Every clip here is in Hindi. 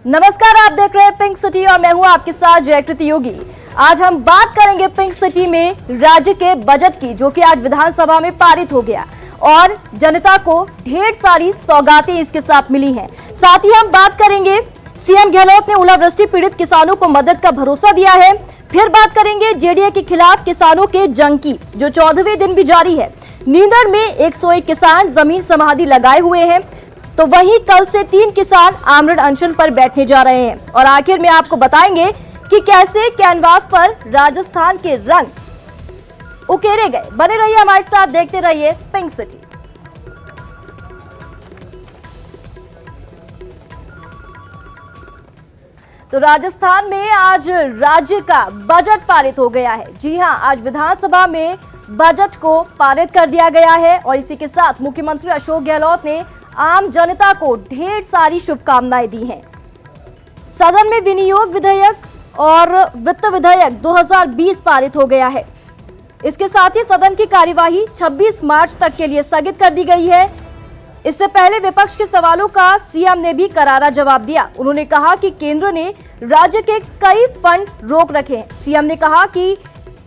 नमस्कार, आप देख रहे हैं पिंक सिटी और मैं हूं आपके साथ जयकृति योगी। आज हम बात करेंगे पिंक सिटी में राज्य के बजट की, जो कि आज विधानसभा में पारित हो गया और जनता को ढेर सारी सौगातें इसके साथ मिली हैं। साथ ही हम बात करेंगे सीएम गहलोत ने ओलावृष्टि पीड़ित किसानों को मदद का भरोसा दिया है। फिर बात करेंगे जेडीए के खिलाफ किसानों के जंग की, जो 14वें दिन भी जारी है। नींदड़ में 101 किसान जमीन समाधि लगाए हुए हैं, तो वहीं कल से 3 किसान आमरण अनशन पर बैठने जा रहे हैं। और आखिर में आपको बताएंगे कि कैसे कैनवास पर राजस्थान के रंग उकेरे गए। बने रहिए हमारे साथ, देखते रहिए पिंक सिटी। तो राजस्थान में आज राज्य का बजट पारित हो गया है। जी हां, आज विधानसभा में बजट को पारित कर दिया गया है और इसी के साथ मुख्यमंत्री अशोक गहलोत ने आम जनता को ढेर सारी शुभकामनाएं दी हैं। सदन में विनियोग विधेयक और वित्त विधेयक 2020 पारित हो गया है। इसके साथ ही सदन की कार्यवाही 26 मार्च तक के लिए स्थगित कर दी गई है। इससे पहले विपक्ष के सवालों का सीएम ने भी करारा जवाब दिया। उन्होंने कहा कि केंद्र ने राज्य के कई फंड रोक रखे हैं। सीएम ने कहा कि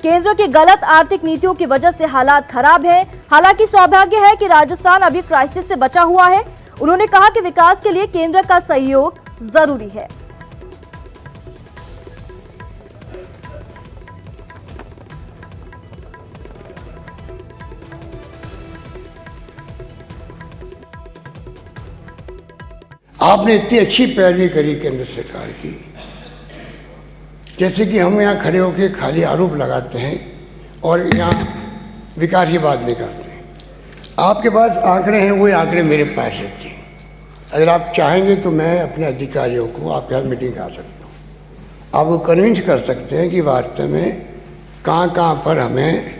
केंद्र की गलत आर्थिक नीतियों की वजह से हालात खराब है। हालांकि सौभाग्य है कि राजस्थान अभी क्राइसिस से बचा हुआ है। उन्होंने कहा कि विकास के लिए केंद्र का सहयोग जरूरी है। आपने इतनी अच्छी पैरवी करी केंद्र सरकार की, जैसे कि हम यहाँ खड़े होकर खाली आरोप लगाते हैं और यहाँ विकास की बात नहीं करते हैं। आपके पास आंकड़े हैं, वही आंकड़े मेरे पास रहते हैं। अगर आप चाहेंगे तो मैं अपने अधिकारियों को आपके साथ मीटिंग कर सकता हूँ। आपको कन्विंस कर सकते हैं कि वास्तव में कहाँ कहाँ पर हमें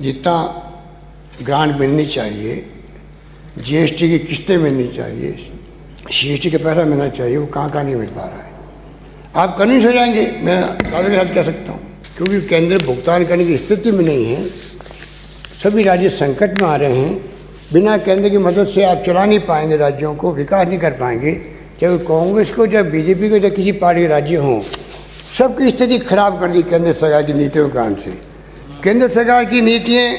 जितना ग्रांट मिलनी चाहिए, जीएसटी की किस्तें मिलनी चाहिए, सीएसटी का पैसा मिलना चाहिए, वो कहाँ कहाँ नहीं मिल पा रहा है। आप कन्विंस हो जाएंगे, मैं दावे के साथ कह सकता हूँ, क्योंकि केंद्र भुगतान करने की स्थिति में नहीं है। सभी राज्य संकट में आ रहे हैं। बिना केंद्र की मदद से आप चला नहीं पाएंगे, राज्यों को विकास नहीं कर पाएंगे। चाहे कांग्रेस को, चाहे बीजेपी को, चाहे किसी पार्टी के राज्य हों, सबकी स्थिति खराब कर दी केंद्र सरकार की नीतियों के कारण से। केंद्र सरकार की नीतियाँ,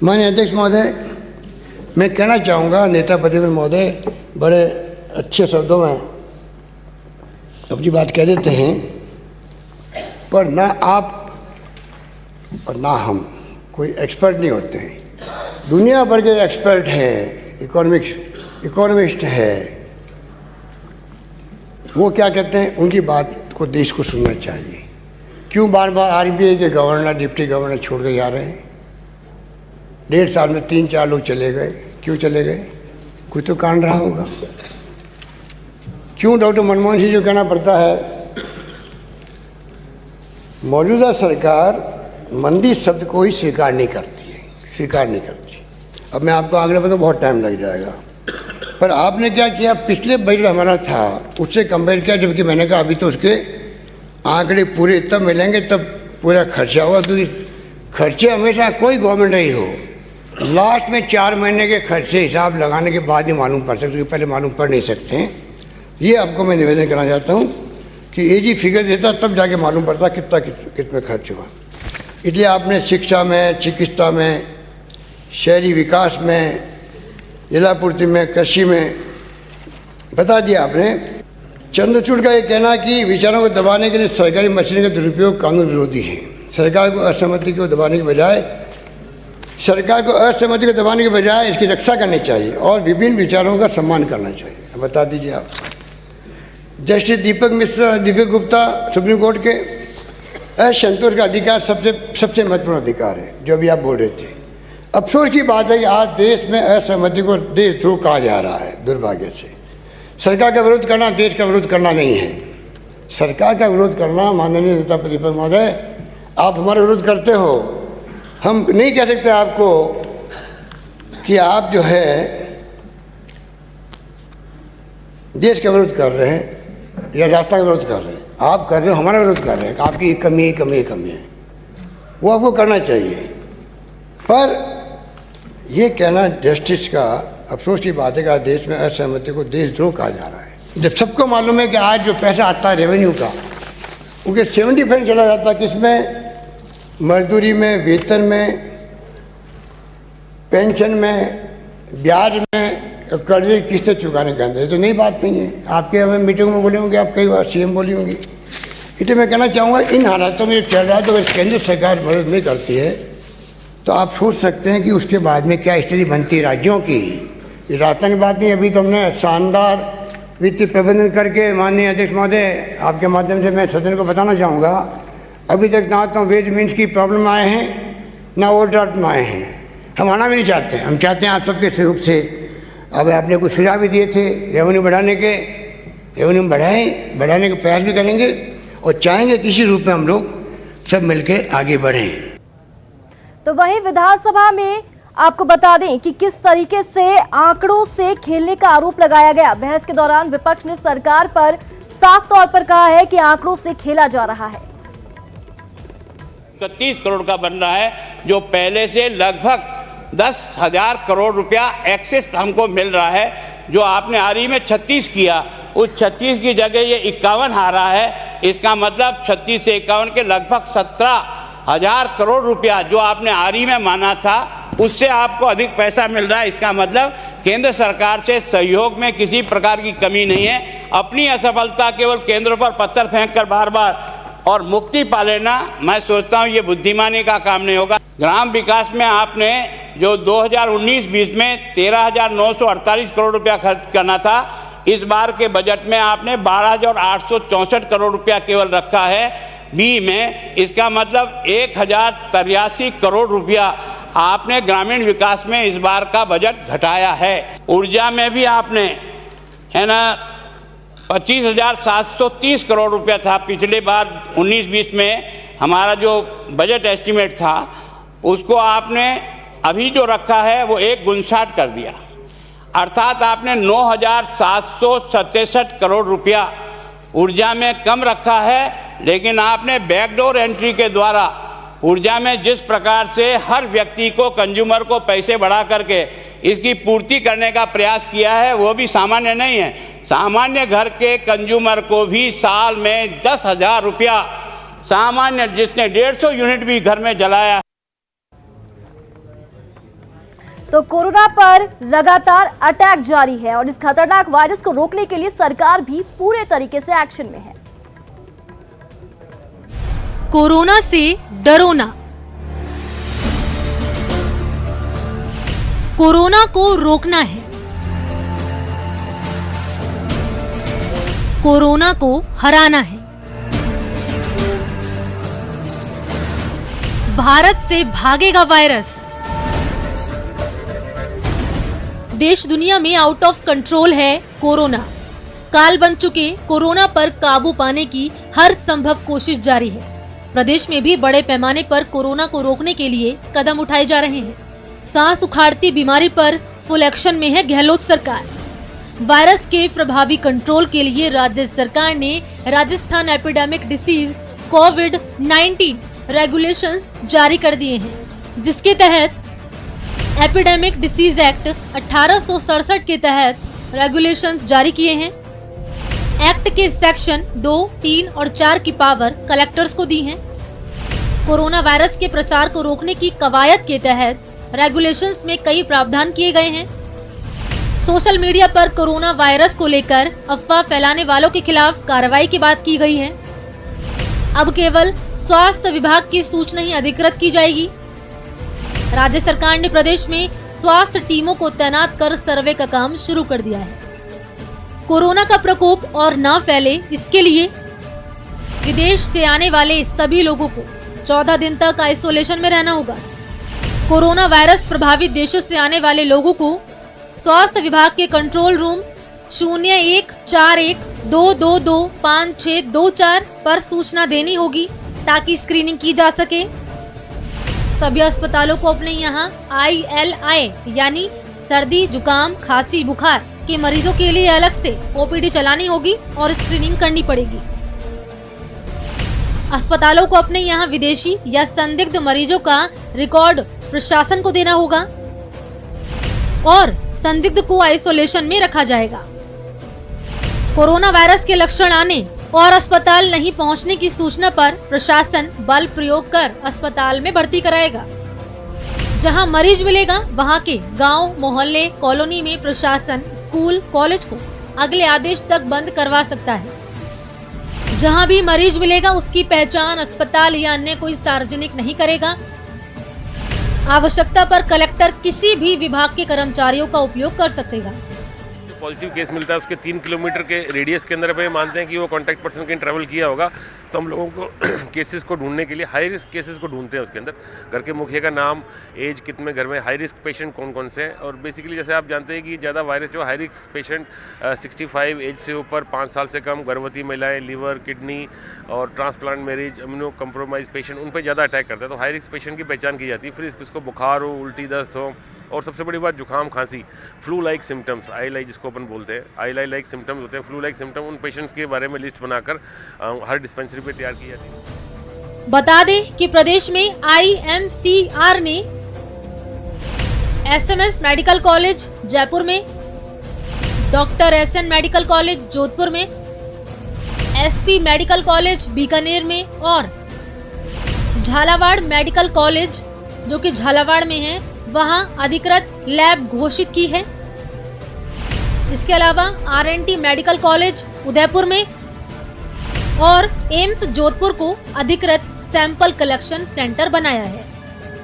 माननीय अध्यक्ष महोदय, मैं कहना चाहूँगा, नेता प्रतिपक्ष महोदय बड़े अच्छे शब्दों में अपनी बात कह देते हैं, पर ना आप और ना हम कोई एक्सपर्ट नहीं होते हैं। दुनिया भर के एक्सपर्ट हैं, इकोनॉमिस्ट है, वो क्या कहते हैं, उनकी बात को देश को सुनना चाहिए। क्यों बार बार आरबीआई के गवर्नर, डिप्टी गवर्नर छोड़ के जा रहे हैं? 1.5 साल में 3-4 लोग चले गए। क्यों चले गए? कुछ तो कारण रहा होगा। क्यों डॉक्टर मनमोहन सिंह जो कहना पड़ता है, मौजूदा सरकार मंदी शब्द को ही स्वीकार नहीं करती है, स्वीकार नहीं करती। अब मैं आपको आंकड़े पर तो बहुत टाइम लग जाएगा, पर आपने क्या किया, पिछले बजट हमारा था उससे कंपेयर किया, जबकि मैंने कहा अभी तो उसके आंकड़े पूरे तब मिलेंगे तब पूरा खर्चा हुआ, क्योंकि खर्चे हमेशा कोई गवर्नमेंट नहीं हो, लास्ट में 4 महीने के खर्चे हिसाब लगाने के बाद ही मालूम पड़ सकते, क्योंकि पहले मालूम पड़ नहीं सकते हैं। ये आपको मैं निवेदन करना चाहता हूँ कि एजी फिगर देता तब जाके मालूम पड़ता कितना खर्च हुआ। इसलिए आपने शिक्षा में, चिकित्सा में, शहरी विकास में, जिलापूर्ति में, कृषि में बता दिया आपने। चंद्रचूड़ का ये कहना कि विचारों को दबाने के लिए सरकारी मशीनरी का दुरुपयोग कानून विरोधी है। सरकार को असहमति को दबाने के बजाय इसकी रक्षा करनी चाहिए और विभिन्न विचारों का सम्मान करना चाहिए। बता दीजिए आप। Justice Deepak Gupta supreme court के, असंतोष का अधिकार सबसे महत्वपूर्ण अधिकार है, जो अभी आप बोल रहे थे। अफसोस की बात है कि आज देश में असहमति को देशद्रोह कहा जा रहा है, दुर्भाग्य से। सरकार का विरोध करना देश का विरोध करना नहीं है। सरकार का विरोध करना, माननीय नेता प्रतिपक्ष महोदय, आप हमारा विरोध करते हो, हम नहीं कह सकते आपको कि आप जो है देश का विरोध कर रहे हैं या रास्ता का विरोध कर रहे हैं। आप कर रहे हो, हमारा विरोध कर रहे हैं। आपकी एक कमी है, वो आपको करना चाहिए। पर ये कहना जस्टिस का अफसोस की बात है कि देश में असहमति को देशद्रोह कहा जा रहा है। जब सबको मालूम है कि आज जो पैसा आता है रेवेन्यू का, उनके 70% चला जाता है किसमें? मजदूरी में, वेतन में, पेंशन में, ब्याज में, कर्जे की किस्तें चुकाने के अंदर। तो नई बात नहीं है। आपके हमें मीटिंग में बोले होंगे, आप कई बार सीएम बोली होंगी। इसलिए मैं कहना चाहूँगा, इन हालातों में चल रहा है तो अगर केंद्र सरकार मदद नहीं करती है तो आप सोच सकते हैं कि उसके बाद में क्या स्थिति बनती है राज्यों की। ये रास्ता की बात नहीं। अभी तो हमने शानदार वित्तीय प्रबंधन करके, माननीय अध्यक्ष महोदय आपके माध्यम से मैं सदन को बताना चाहूँगा, अभी तक ना तो वेज मीन्स की प्रॉब्लम आए हैं, ना ओवरड्राफ्ट में आए हैं। हम आना भी नहीं चाहते। हम चाहते हैं आप सबके सहयोग से। अब आपने कुछ सुझाव भी दिए थे रेवेन्यू बढ़ाने के, रेवेन्यू बढ़ाने के प्रयास भी करेंगे और चाहेंगे किसी रूप में हम लोग सब मिलकर आगे बढ़ें। तो वहीं विधानसभा में आपको बता दें कि किस तरीके से आंकड़ों से खेलने का आरोप लगाया गया। बहस के दौरान विपक्ष ने सरकार पर साफ तौर पर कहा है कि आंकड़ों से खेला जा रहा है। 31 करोड़ का बन रहा है, जो पहले से लगभग 10,000 करोड़ रुपया एक्सेस हमको मिल रहा है। जो आपने आरई में 36 किया, उस 36 की जगह ये 51 आ रहा है। इसका मतलब 36 से 51 के लगभग 17,000 करोड़ रुपया जो आपने आरई में माना था, उससे आपको अधिक पैसा मिल रहा है। इसका मतलब केंद्र सरकार से सहयोग में किसी प्रकार की कमी नहीं है। अपनी असफलता केवल केंद्र पर पत्थर फेंक कर बार बार और मुक्ति पा लेना, मैं सोचता हूँ ये बुद्धिमानी का काम नहीं होगा। ग्राम विकास में आपने जो 2019-20 में 13,948 करोड़ रुपया खर्च करना था, इस बार के बजट में आपने 12,864 करोड़ रुपया केवल रखा है बी में। इसका मतलब 1,083 करोड़ रुपया आपने ग्रामीण विकास में इस बार का बजट घटाया है। ऊर्जा में भी आपने, है ना, 25,730 करोड़ रुपया था पिछले बार 19-20 में हमारा जो बजट एस्टीमेट था, उसको आपने अभी जो रखा है वो 1,59 कर दिया। अर्थात आपने 9,767 करोड़ रुपया ऊर्जा में कम रखा है। लेकिन आपने बैकडोर एंट्री के द्वारा ऊर्जा में जिस प्रकार से हर व्यक्ति को, कंज्यूमर को पैसे बढ़ा करके इसकी पूर्ति करने का प्रयास किया है, वो भी सामान्य नहीं है। सामान्य घर के कंज्यूमर को भी साल में 10,000 रुपया, सामान्य जिसने 150 यूनिट भी घर में जलाया। तो कोरोना पर लगातार अटैक जारी है और इस खतरनाक वायरस को रोकने के लिए सरकार भी पूरे तरीके से एक्शन में है। कोरोना से डरो ना, कोरोना को रोकना है, कोरोना को हराना है। भारत से भागेगा वायरस। देश दुनिया में आउट ऑफ कंट्रोल है कोरोना। काल बन चुके कोरोना पर काबू पाने की हर संभव कोशिश जारी है। प्रदेश में भी बड़े पैमाने पर कोरोना को रोकने के लिए कदम उठाए जा रहे हैं। सांस उखाड़ती बीमारी पर फुल एक्शन में है गहलोत सरकार। वायरस के प्रभावी कंट्रोल के लिए राज्य सरकार ने राजस्थान एपिडेमिक डिसीज कोविड-19 रेगुलेशंस जारी कर दिए हैं, जिसके तहत एपिडेमिक डिसीज एक्ट 1867 के तहत रेगुलेशंस जारी किए हैं। एक्ट के सेक्शन 2, 3 और 4 की पावर कलेक्टर्स को दी है। कोरोना वायरस के प्रसार को रोकने की कवायद के तहत रेगुलेशंस में कई प्रावधान किए गए हैं। सोशल मीडिया पर कोरोना वायरस को लेकर अफवाह फैलाने वालों के खिलाफ कार्रवाई की बात की गई है। अब केवल स्वास्थ्य विभाग की सूचना ही अधिकृत की जाएगी। राज्य सरकार ने प्रदेश में स्वास्थ्य टीमों को तैनात कर सर्वे का काम शुरू कर दिया है। कोरोना का प्रकोप और ना फैले, इसके लिए विदेश से आने वाले सभी लोगों को 14 दिन तक आइसोलेशन में रहना होगा। कोरोना वायरस प्रभावित देशों से आने वाले लोगों को स्वास्थ्य विभाग के कंट्रोल रूम 0141222524 पर सूचना देनी होगी ताकि स्क्रीनिंग की जा सके। सभी अस्पतालों को अपने यहाँ ILI यानी सर्दी, जुकाम, खांसी, बुखार के मरीजों के लिए अलग से OPD चलानी होगी और स्क्रीनिंग करनी पड़ेगी। अस्पतालों को अपने यहाँ विदेशी या संदिग्ध मरीजों का रिकॉर्ड प्रशासन को देना होगा और संदिग्ध को आइसोलेशन में रखा जाएगा। कोरोना वायरस के लक्षण आने और अस्पताल नहीं पहुंचने की सूचना पर प्रशासन बल प्रयोग कर अस्पताल में भर्ती कराएगा। जहां मरीज मिलेगा वहां के गांव, मोहल्ले, कॉलोनी में प्रशासन स्कूल, कॉलेज को अगले आदेश तक बंद करवा सकता है। जहां भी मरीज मिलेगा उसकी पहचान अस्पताल या अन्य कोई सार्वजनिक नहीं करेगा। आवश्यकता पर कलेक्टर किसी भी विभाग के कर्मचारियों का उपयोग कर सकेगा। पॉजिटिव केस मिलता है उसके 3 किलोमीटर के रेडियस के अंदर पे मानते हैं कि वो कॉन्टैक्ट पर्सन कहीं ट्रैवल किया होगा, तो हम लोगों को केसेस को ढूंढने के लिए हाई रिस्क केसेस को ढूंढते हैं। उसके अंदर घर के मुखिया का नाम, एज कितने घर में, हाई रिस्क पेशेंट कौन कौन से हैं। और बेसिकली जैसे आप जानते हैं कि ज़्यादा वायरस जो हाई रिस्क पेशेंट 65 एज से ऊपर, 5 साल से कम, गर्भवती महिलाएं, लीवर, किडनी और transplant marriage, immuno compromise patient, उन पर ज़्यादा अटैक करता है। तो हाई रिस्क पेशेंट की पहचान की जाती है। फिर इसको बुखार हो, उल्टी दस्त हो, और सबसे बड़ी बात जुकाम, खांसी, flu like symptoms, I like जिसको अपन बोलते हैं, आई लाइक सिम्टम्स होते हैं, फ्लू लाइक सिम्टम, उन पेशेंट्स के बारे में लिस्ट बनाकर हर डिस्पेंसरी पे तैयार की जाती है। बता दें कि प्रदेश में IMCR ने SMS मेडिकल कॉलेज जयपुर में, doctor SN medical college Jodhpur में, SP मेडिकल कॉलेज बीकानेर में और झालावाड़ मेडिकल कॉलेज जो कि झालावाड़ में है वहां अधिकृत लैब घोषित की है। इसके अलावा RNT मेडिकल कॉलेज उदयपुर में और एम्स जोधपुर को अधिकृत सैंपल कलेक्शन सेंटर बनाया है।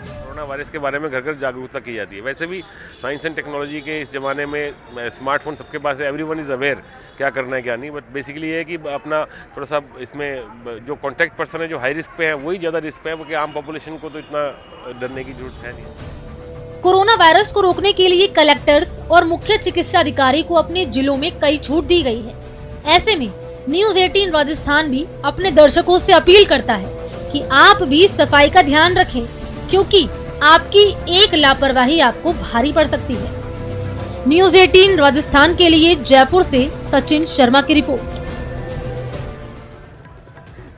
कोरोना वायरस के बारे में घर घर जागरूकता की जाती है। वैसे भी साइंस एंड टेक्नोलॉजी के इस ज़माने में स्मार्टफोन सबके पास है, एवरीवन इज़ अवेयर क्या करना है क्या नहीं। बट बेसिकली ये है कि अपना थोड़ा सा इसमें जो कॉन्टैक्ट पर्सन है जो हाई रिस्क पे है वही ज़्यादा रिस्क पे है, क्योंकि आम पॉपुलेशन को तो इतना डरने की जरूरत है नहीं। कोरोना वायरस को रोकने के लिए कलेक्टर्स और मुख्य चिकित्सा अधिकारी को अपने जिलों में कई छूट दी गई है। ऐसे में न्यूज़ 18 राजस्थान भी अपने दर्शकों से अपील करता है कि आप भी सफाई का ध्यान रखें, क्योंकि आपकी एक लापरवाही आपको भारी पड़ सकती है। न्यूज़ 18 राजस्थान के लिए जयपुर से सचिन शर्मा की रिपोर्ट।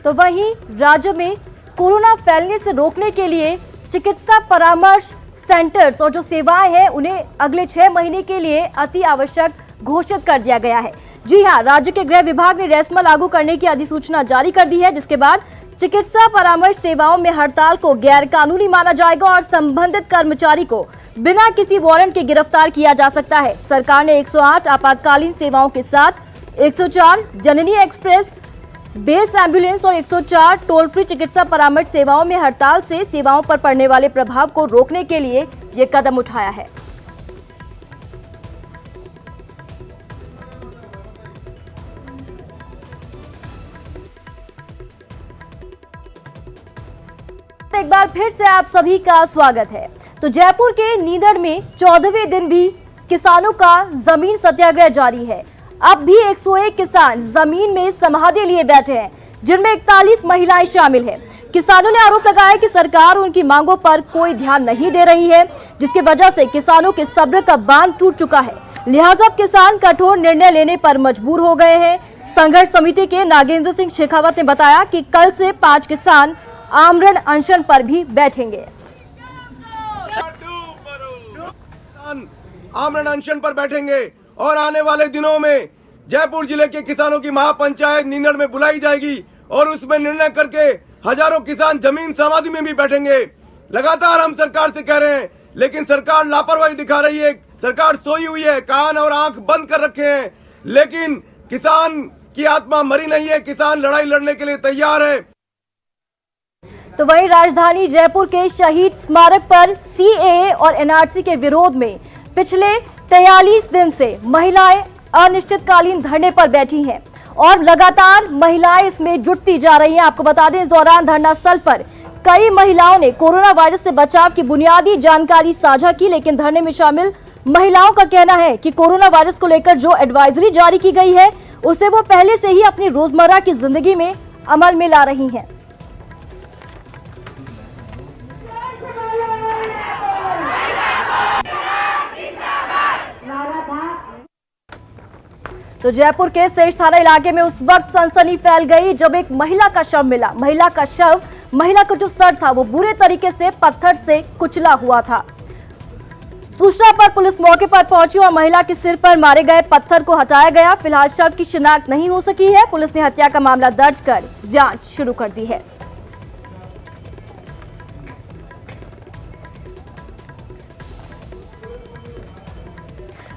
तो वहीं राज्य में कोरोना फैलने से रोकने के लिए चिकित्सा परामर्श सेंटर्स और जो सेवाएं हैं उन्हें अगले 6 महीने के लिए अति आवश्यक घोषित कर दिया गया है। जी हां, राज्य के गृह विभाग ने रेस्मा लागू करने की अधिसूचना जारी कर दी है, जिसके बाद चिकित्सा परामर्श सेवाओं में हड़ताल को गैर कानूनी माना जाएगा और संबंधित कर्मचारी को बिना किसी वारंट के गिरफ्तार किया जा सकता है। सरकार ने 108 आपातकालीन सेवाओं के साथ 104 जननी एक्सप्रेस, बेस एम्बुलेंस और 104 टोल फ्री चिकित्सा परामर्श सेवाओं में हड़ताल से सेवाओं पर पड़ने वाले प्रभाव को रोकने के लिए ये कदम उठाया है। एक बार फिर से आप सभी का स्वागत है। तो जयपुर के नीदड़ में 14वें दिन भी किसानों का जमीन सत्याग्रह जारी है। अब भी 101 किसान जमीन में समाधि लिए बैठे हैं, जिनमें 41 महिलाएं शामिल हैं। किसानों ने आरोप लगाया कि सरकार उनकी मांगों पर कोई ध्यान नहीं दे रही है, जिसकी वजह से किसानों के सब्र का बांध टूट चुका है। लिहाजा किसान कठोर निर्णय लेने पर मजबूर हो गए हैं। संघर्ष समिति के नागेंद्र सिंह शेखावत ने बताया कि कल से 5 किसान आमरण अनशन पर भी बैठेंगे। आमरण अनशन पर बैठेंगे और आने वाले दिनों में जयपुर जिले के किसानों की महापंचायत नीनड़ में बुलाई जाएगी और उसमें निर्णय करके हजारों किसान जमीन समाधि में भी बैठेंगे। लगातार हम सरकार से कह रहे हैं, लेकिन सरकार लापरवाही दिखा रही है। सरकार सोई हुई है, कान और आंख बंद कर रखे हैं, लेकिन किसान की आत्मा मरी नहीं है। किसान लड़ाई लड़ने के लिए तैयार है। तो वहीं राजधानी जयपुर के शहीद स्मारक पर CAA और NRC के विरोध में पिछले 43 दिन से महिलाएं अनिश्चितकालीन धरने पर बैठी हैं और लगातार महिलाएं इसमें जुटती जा रही हैं। आपको बता दें, इस दौरान धरना स्थल पर कई महिलाओं ने कोरोना वायरस से बचाव की बुनियादी जानकारी साझा की, लेकिन धरने में शामिल महिलाओं का कहना है कि कोरोना वायरस को लेकर जो एडवाइजरी जारी की गई है उसे वो पहले से ही अपनी रोजमर्रा की जिंदगी में अमल में ला रही हैं। तो जयपुर के शेष थाना इलाके में उस वक्त सनसनी फैल गई जब एक महिला का शव मिला। महिला का जो सर था वो बुरे तरीके से पत्थर से कुचला हुआ था। सूचना पर पुलिस मौके पर पहुंची और महिला के सिर पर मारे गए पत्थर को हटाया गया। फिलहाल शव की शिनाख्त नहीं हो सकी है। पुलिस ने हत्या का मामला दर्ज कर जांच शुरू कर दी है।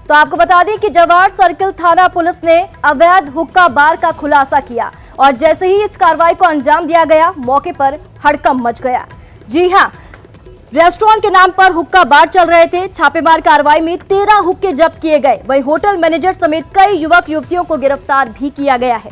तो आपको बता दें कि जवाहर सर्किल थाना पुलिस ने अवैध हुक्का बार का खुलासा किया और जैसे ही इस कार्रवाई को अंजाम दिया गया, मौके पर हड़कंप मच गया। जी हां, रेस्टोरेंट के नाम पर हुक्का बार चल रहे थे। छापेमार कार्रवाई में 13 हुक्के जब्त किए गए। वहीं होटल मैनेजर समेत कई युवक युवतियों को गिरफ्तार भी किया गया है।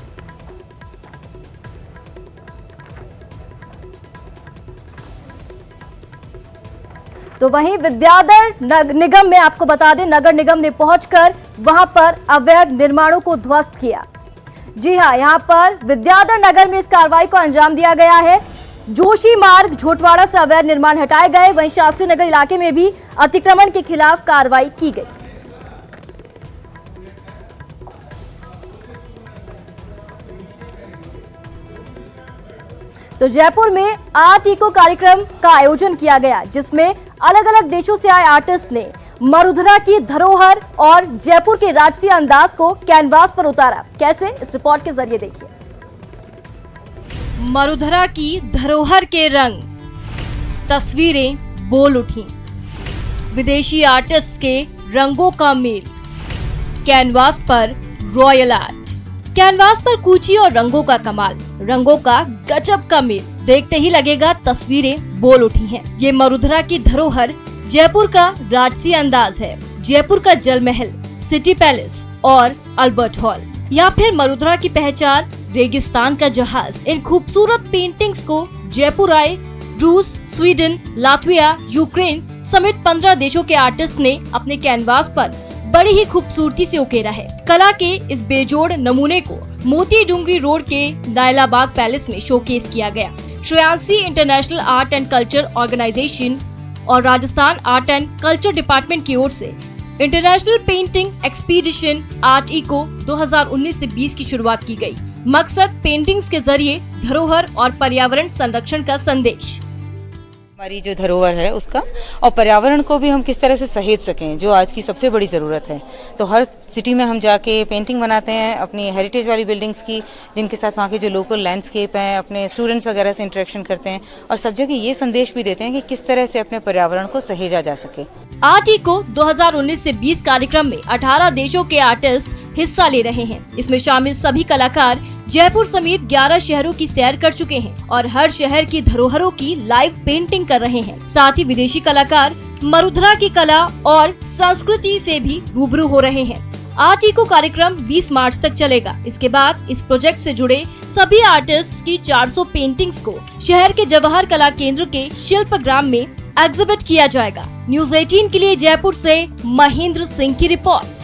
तो वहीं विद्याधर निगम में आपको बता दें, नगर निगम ने पहुंचकर वहां पर अवैध निर्माणों को ध्वस्त किया। जी हां, यहां पर विद्याधर नगर में इस कार्रवाई को अंजाम दिया गया है। जोशी मार्ग झोटवाड़ा से अवैध निर्माण हटाए गए। वहीं शास्त्री नगर इलाके में भी अतिक्रमण के खिलाफ कार्रवाई की गई। तो जयपुर में आर्ट इको कार्यक्रम का आयोजन किया गया, जिसमें अलग अलग देशों से आए आर्टिस्ट ने मरुधरा की धरोहर और जयपुर के राजसी अंदाज को कैनवास पर उतारा। कैसे, इस रिपोर्ट के जरिए देखिए। मरुधरा की धरोहर के रंग, तस्वीरें बोल उठी। विदेशी आर्टिस्ट के रंगों का मेल, कैनवास पर रॉयल आर्ट। कैनवास पर कूची और रंगों का कमाल, रंगों का गजब का मेल, देखते ही लगेगा तस्वीरें बोल उठी हैं। ये मरुधरा की धरोहर जयपुर का राजसी अंदाज है। जयपुर का जल महल, सिटी पैलेस और अल्बर्ट हॉल, या फिर मरुधरा की पहचान रेगिस्तान का जहाज। इन खूबसूरत पेंटिंग्स को जयपुर आए रूस, स्वीडन, लातविया, यूक्रेन समेत 15 देशों के आर्टिस्ट ने अपने कैनवास पर बड़ी ही खूबसूरती से उकेरा है। कला के इस बेजोड़ नमूने को मोती डूंगरी रोड के नायलाबाग पैलेस में शोकेस किया गया। Shreyansi international art and culture organisation और Rajasthan art and culture department की ओर से international painting expedition art echo 2019 से 20 की शुरुआत की गई। मकसद पेंटिंग्स के जरिए धरोहर और पर्यावरण संरक्षण का संदेश। हमारी जो धरोहर है उसका और पर्यावरण को भी हम किस तरह से सहेज सकें, जो आज की सबसे बड़ी ज़रूरत है। तो हर सिटी में हम जाके पेंटिंग बनाते हैं अपनी हेरिटेज वाली बिल्डिंग्स की, जिनके साथ वहाँ के जो लोकल लैंडस्केप हैं, अपने स्टूडेंट्स वगैरह से इंटरेक्शन करते हैं और सब जगह ये संदेश भी देते हैं कि किस तरह से अपने पर्यावरण को सहेजा जा सके। आर्ट इको 2019 से 20 कार्यक्रम में 18 देशों के आर्टिस्ट हिस्सा ले रहे हैं। इसमें शामिल सभी कलाकार जयपुर समेत 11 शहरों की सैर कर चुके हैं और हर शहर की धरोहरों की लाइव पेंटिंग कर रहे हैं। साथ ही विदेशी कलाकार मरुधरा की कला और संस्कृति से भी रूबरू हो रहे हैं। आर्ट इको कार्यक्रम 20 मार्च तक चलेगा। इसके बाद इस प्रोजेक्ट से जुड़े सभी आर्टिस्ट की 400 पेंटिंग्स को शहर के जवाहर कला केंद्र के शिल्प ग्राम में एग्जिबिट किया जाएगा। न्यूज़ 18 के लिए जयपुर से महेंद्र सिंह की रिपोर्ट।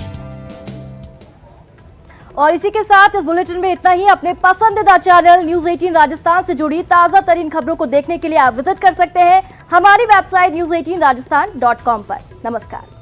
और इसी के साथ इस बुलेटिन में इतना ही। अपने पसंदीदा चैनल न्यूज़ 18 राजस्थान से जुड़ी ताज़ा तरीन खबरों को देखने के लिए आप विजिट कर सकते हैं हमारी वेबसाइट news18rajasthan.com पर। नमस्कार।